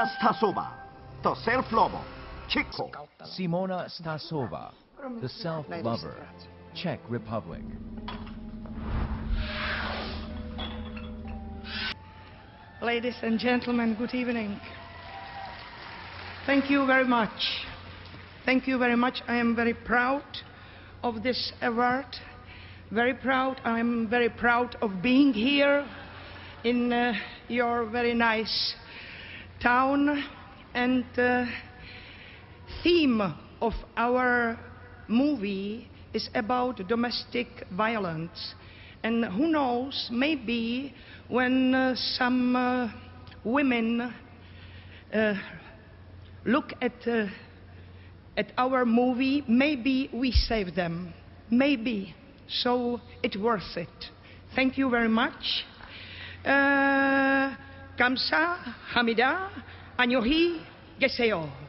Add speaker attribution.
Speaker 1: Stasova, the Self Lover, Checo.
Speaker 2: Simona Stasova, the Self Lover, Czech Republic.
Speaker 3: Ladies and gentlemen, good evening. Thank you very much. Thank you very much. I am very proud of this award. Very proud. I am very proud of being here in your very nice town. And the theme of our movie is about domestic violence. And who knows, maybe when some women look at our movie, maybe we save them. Maybe. So it's worth it. Thank you very much. 감사합니다. 안녕히계세요.